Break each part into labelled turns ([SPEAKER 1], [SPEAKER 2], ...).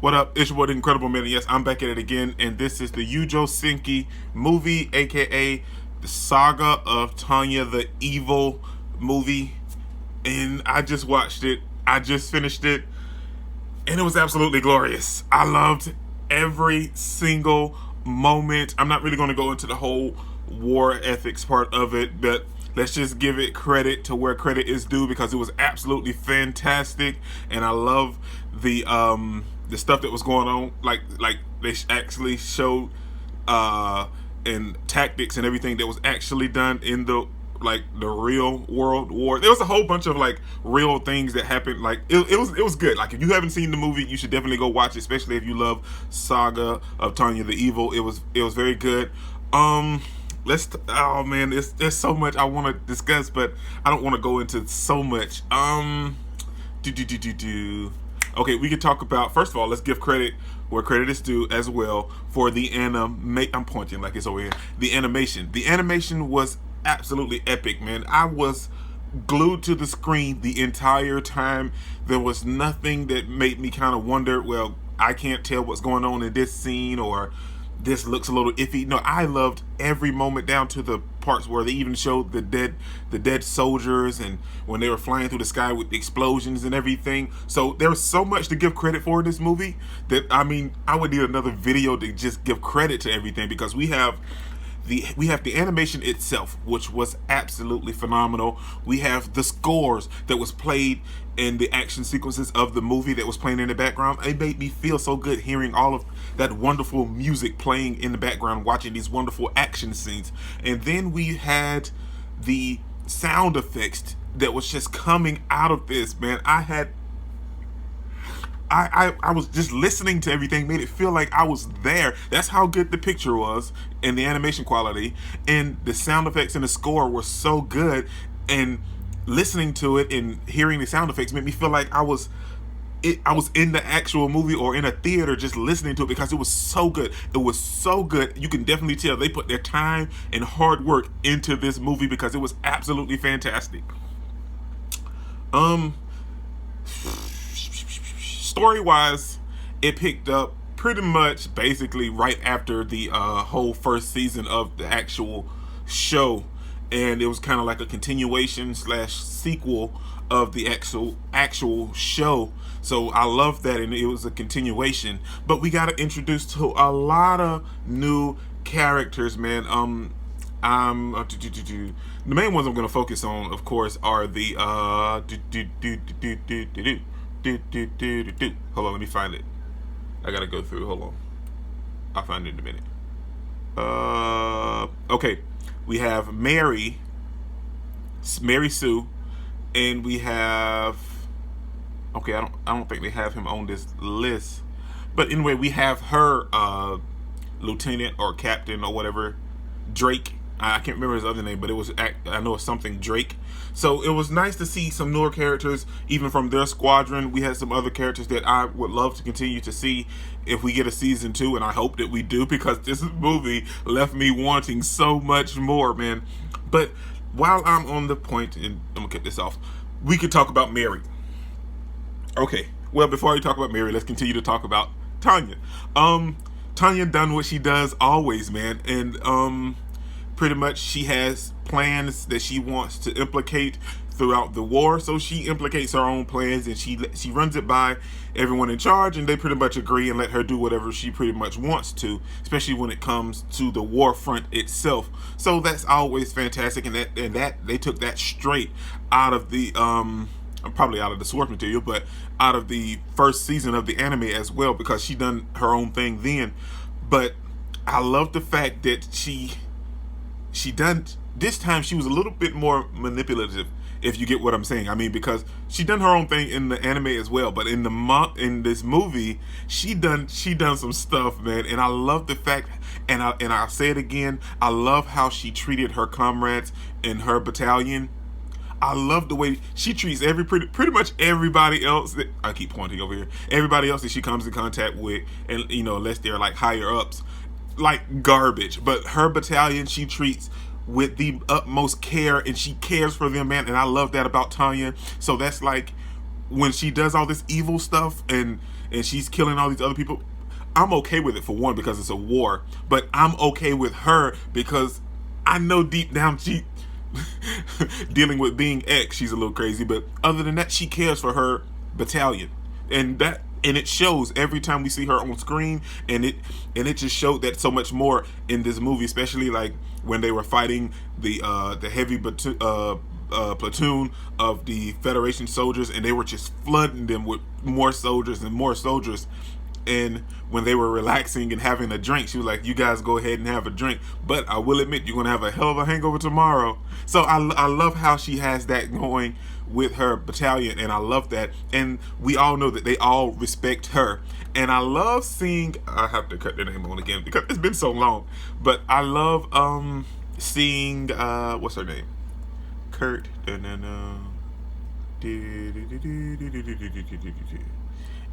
[SPEAKER 1] What up? It's your boy, the Incredible Man. Yes, I'm back at it again, and this is the Youjo Senki movie, aka the Saga of Tanya, the evil movie. And I just watched it. I just finished it, and it was absolutely glorious. I loved every single moment. I'm not really going to go into the whole war ethics part of it, but let's just give it credit to where credit is due because it was absolutely fantastic, and I love the stuff that was going on. Like they actually showed and tactics and everything that was actually done in the real world war. There was a whole bunch of like real things that happened. Like it was good. Like if you haven't seen the movie, you should definitely go watch it, especially if you love Saga of Tanya the Evil. It was very good. Oh man, there's so much I want to discuss, but I don't want to go into so much. Do do do do do. Okay, we could talk about, first of all, let's give credit where credit is due as well for the I'm pointing like it's over here. The animation. The animation was absolutely epic, man. I was glued to the screen the entire time. There was nothing that made me kind of wonder, well, I can't tell what's going on in this scene, or this looks a little iffy. No, I loved every moment down to the parts where they even showed the dead soldiers, and when they were flying through the sky with the explosions and everything. So there was so much to give credit for in this movie that, I mean, I would need another video to just give credit to everything, because we have the animation itself, which was absolutely phenomenal. We have the scores that was played in the action sequences of the movie that was playing in the background. It made me feel so good hearing all of that wonderful music playing in the background, watching these wonderful action scenes. And then we had the sound effects that was just coming out of this, man. I was just listening to everything, made it feel like I was there. That's how good the picture was, and the animation quality, and the sound effects and the score were so good. And listening to it and hearing the sound effects made me feel like I was in the actual movie or in a theater just listening to it, because it was so good. It was so good. You can definitely tell they put their time and hard work into this movie, because it was absolutely fantastic. Um Story wise, it picked up pretty much basically right after the whole first season of the actual show, and it was kind of like a continuation slash sequel of the actual show. So I love that, and it was a continuation, but we got introduced to a lot of new characters, man. The main ones I'm going to focus on, of course, are the hold on, let me find it. I gotta go through. Hold on, I'll find it in a minute. Okay, we have Mary Sue, and we have. Okay, I don't think they have him on this list, but anyway, we have her lieutenant or captain or whatever, Drake. I can't remember his other name, but I know it's something Drake. So it was nice to see some newer characters, even from their squadron. We had some other characters that I would love to continue to see if we get a season 2, and I hope that we do, because this movie left me wanting so much more, man. But while I'm on the point, and I'm gonna cut this off, we could talk about Mary. Okay, well, before we talk about Mary, let's continue to talk about Tanya. Tanya done what she does always, man, and pretty much she has plans that she wants to implicate throughout the war. So she implicates her own plans, and she runs it by everyone in charge, and they pretty much agree and let her do whatever she pretty much wants to, especially when it comes to the war front itself. So that's always fantastic, and that they took that straight out of the probably out of the source material, but out of the first season of the anime as well, because she done her own thing then. But I love the fact that she done this time. She was a little bit more manipulative, if you get what I'm saying. I mean, because she done her own thing in the anime as well, but in this movie, she done some stuff, man. And I love the fact, and I'll say it again, I love how she treated her comrades in her battalion. I love the way she treats pretty much everybody else that, I keep pointing over here, everybody else that she comes in contact with, and unless they're like higher ups, like garbage. But her battalion, she treats with the utmost care, and she cares for them, man. And I love that about Tanya. So that's like when she does all this evil stuff, and and she's killing all these other people, I'm okay with it, for one, because it's a war. But I'm okay with her because I know deep down she dealing with being X, she's a little crazy. But other than that, she cares for her battalion, and it shows every time we see her on screen. And it just showed that so much more in this movie, especially like when they were fighting the heavy platoon of the Federation soldiers, and they were just flooding them with more soldiers and more soldiers. And when they were relaxing and having a drink, she was like, "You guys go ahead and have a drink, but I will admit you're gonna have a hell of a hangover tomorrow." So I love how she has that going with her battalion, and I love that. And we all know that they all respect her. And I love seeing, I have to cut their name on again because it's been so long, but I love seeing what's her name? Kurt.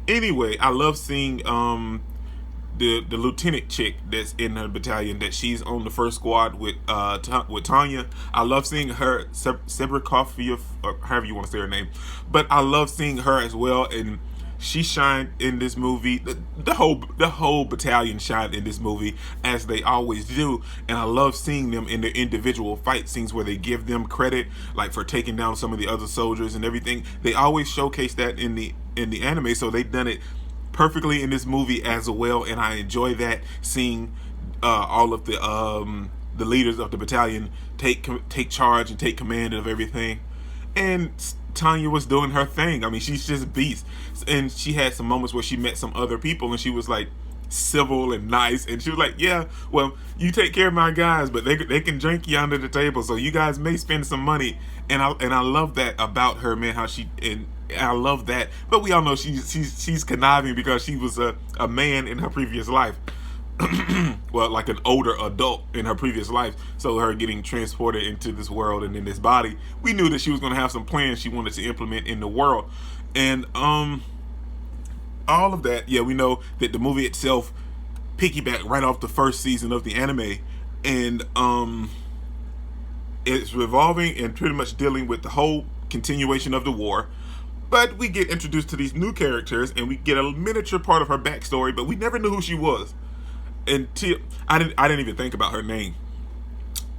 [SPEAKER 1] Anyway, I love seeing the lieutenant chick that's in her battalion, that she's on the first squad with Tanya. I love seeing her, Sebrikov, or however you want to say her name, but I love seeing her as well, and she shined in this movie. The whole battalion shined in this movie, as they always do. And I love seeing them in their individual fight scenes where they give them credit, like for taking down some of the other soldiers and everything. They always showcase that in the anime, so they've done it perfectly in this movie as well. And I enjoy that, seeing all of the leaders of the battalion take charge and take command of everything. And Tanya was doing her thing. I mean, she's just beast. And she had some moments where she met some other people, and she was like civil and nice, and she was like, "Yeah, well, you take care of my guys, but they can drink you under the table, so you guys may spend some money." And I love that about her, man. How she, and I love that. But we all know she's conniving because she was a man in her previous life. Well, like an older adult in her previous life. So her getting transported into this world and in this body, we knew that she was going to have some plans she wanted to implement in the world. And all of that, yeah, we know that the movie itself piggybacked right off the first season of the anime. And it's revolving and pretty much dealing with the whole continuation of the war. But we get introduced to these new characters, and we get a miniature part of her backstory, but we never knew who she was until I didn't even think about her name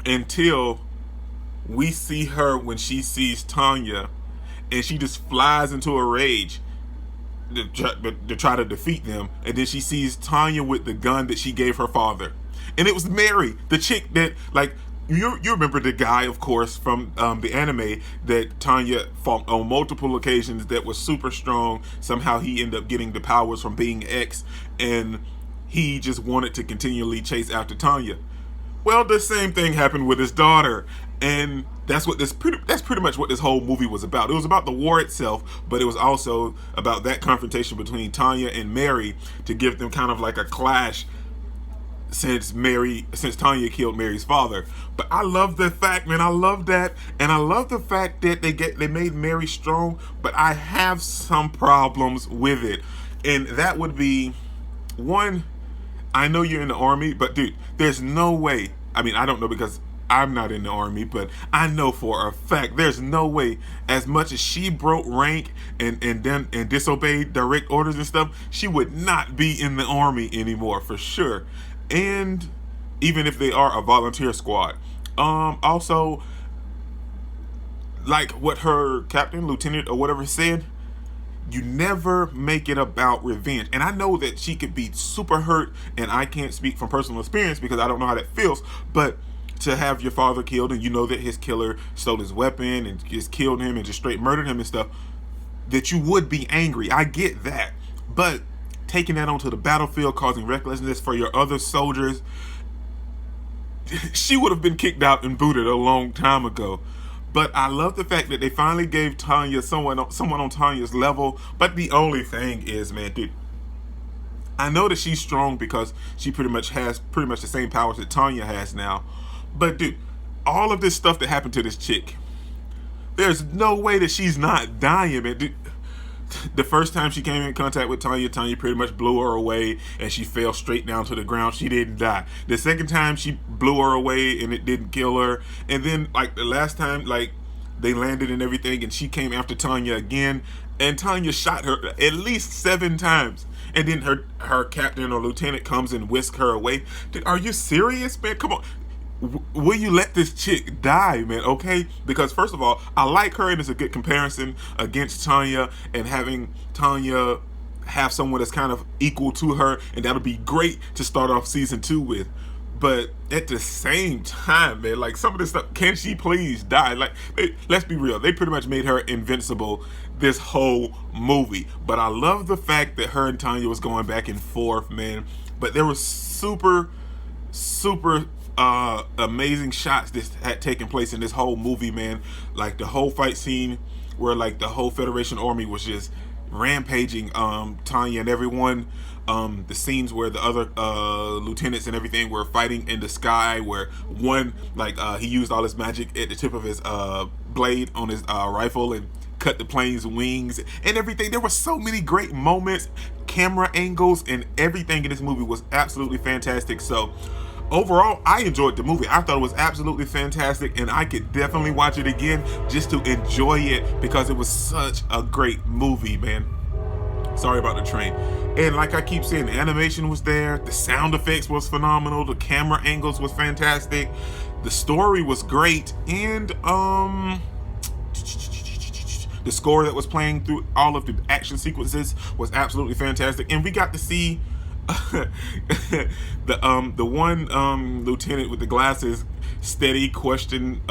[SPEAKER 1] until we see her when she sees Tanya, and she just flies into a rage to try to defeat them. And then she sees Tanya with the gun that she gave her father, and it was Mary, the chick that, like, you remember the guy, of course, from the anime that Tanya fought on multiple occasions, that was super strong. Somehow he ended up getting the powers from being X, and he just wanted to continually chase after Tanya. Well, the same thing happened with his daughter, and that's pretty much what this whole movie was about. It was about the war itself, but it was also about that confrontation between Tanya and Mary to give them kind of like a clash, since Tanya killed Mary's father. But I love the fact, man, I love that, and I love the fact that they made Mary strong, but I have some problems with it. And that would be, one, I know you're in the army, but dude, there's no way. I mean, I don't know because I'm not in the army, but I know for a fact there's no way, as much as she broke rank and disobeyed direct orders and stuff, she would not be in the army anymore for sure. And even if they are a volunteer squad, also, like what her captain, lieutenant, or whatever said, you never make it about revenge. And I know that she could be super hurt, and I can't speak from personal experience because I don't know how that feels, but to have your father killed, and you know that his killer stole his weapon and just killed him and just straight murdered him and stuff, that you would be angry. I get that. But taking that onto the battlefield, causing recklessness for your other soldiers, she would have been kicked out and booted a long time ago. But I love the fact that they finally gave Tanya someone on Tanya's level. But the only thing is, man, dude, I know that she's strong because she pretty much has the same powers that Tanya has now. But dude, all of this stuff that happened to this chick, there's no way that she's not dying, man. Dude, the first time she came in contact with Tanya pretty much blew her away, and she fell straight down to the ground. She didn't die. The second time she blew her away, and it didn't kill her. And then, like, the last time, like, they landed and everything, and she came after Tanya again, and Tanya shot her at least 7 times. And then her captain or lieutenant comes and whisk her away. Dude, are you serious, man? Come on. Will you let this chick die, man? Okay, because first of all, I like her, and it's a good comparison against Tanya, and having Tanya have someone that's kind of equal to her, and that'll be great to start off season 2 with. But at the same time, man, like some of this stuff, can she please die? Like, let's be real, they pretty much made her invincible this whole movie. But I love the fact that her and Tanya was going back and forth, man. But there was super amazing shots that had taken place in this whole movie, man. Like the whole fight scene where like the whole Federation army was just rampaging Tanya and everyone. The scenes where the other lieutenants and everything were fighting in the sky, where one like he used all his magic at the tip of his blade on his rifle and cut the plane's wings and everything. There were so many great moments, camera angles, and everything in this movie was absolutely fantastic. So overall, I enjoyed the movie. I thought it was absolutely fantastic, and I could definitely watch it again just to enjoy it because it was such a great movie, man. Sorry about the train. And like I keep saying, the animation was there, the sound effects was phenomenal, the camera angles was fantastic, the story was great, and the score that was playing through all of the action sequences was absolutely fantastic. And we got to see the one lieutenant with the glasses steady question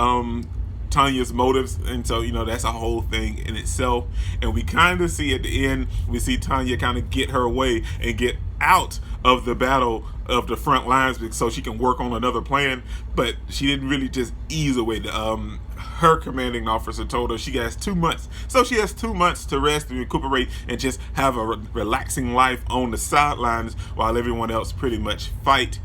[SPEAKER 1] Tanya's motives, and so that's a whole thing in itself. And we kind of see at the end, we see Tanya kind of get her way and get out of the battle of the front lines so she can work on another plan, but she didn't really just ease away. Her commanding officer told her she has 2 months, so she has 2 months to rest and recuperate and just have a relaxing life on the sidelines while everyone else pretty much fight.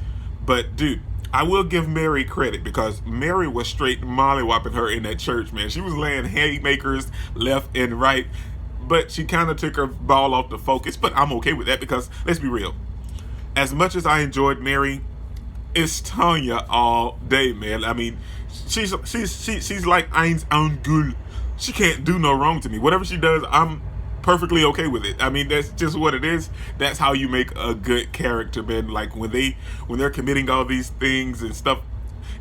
[SPEAKER 1] But dude, I will give Mary credit because Mary was straight mollywopping her in that church, man. She was laying haymakers left and right, but she kind of took her ball off the focus. But I'm okay with that because let's be real. As much as I enjoyed Mary, it's Tanya all day, man. I mean, she's like Eins und Gül. She can't do no wrong to me. Whatever she does, I'm perfectly okay with it. I mean, that's just what it is. That's how you make a good character, man. Like when they're committing all these things and stuff,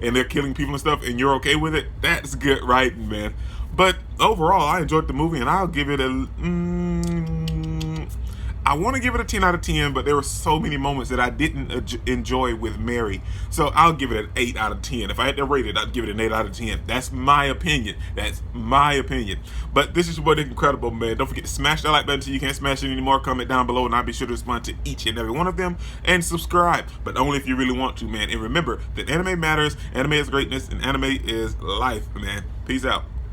[SPEAKER 1] and they're killing people and stuff, and you're okay with it, that's good writing, man. But overall, I enjoyed the movie, and I'll give it a I want to give it a 10 out of 10, but there were so many moments that I didn't enjoy with Mary. So I'll give it an 8 out of 10. If I had to rate it, I'd give it an 8 out of 10. That's my opinion. That's my opinion. But this is what is incredible, man. Don't forget to smash that like button so you can't smash it anymore. Comment down below, and I'll be sure to respond to each and every one of them. And subscribe, but only if you really want to, man. And remember that anime matters, anime is greatness, and anime is life, man. Peace out.